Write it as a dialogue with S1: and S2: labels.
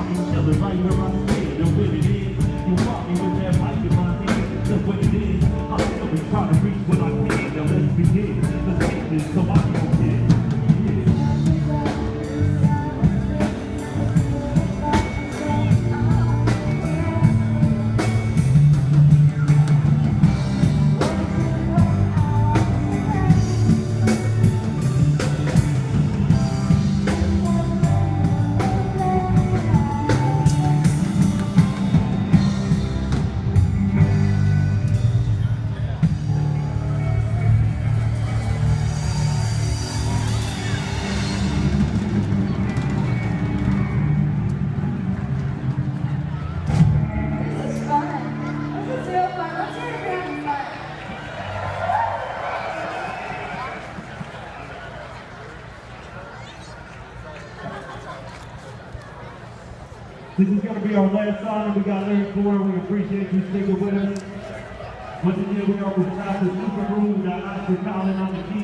S1: fucking chillin' right where I stand. And when it is, you walk me with that mic in my hand. That's what it is. I still been trying to reach what I can. Now let's begin. Let's take this so I don't get. This is going to be our last song, and we got lyrics for it. We appreciate you sticking with us. Once again, we are with Super Room. We got Oscar Collin on the keys.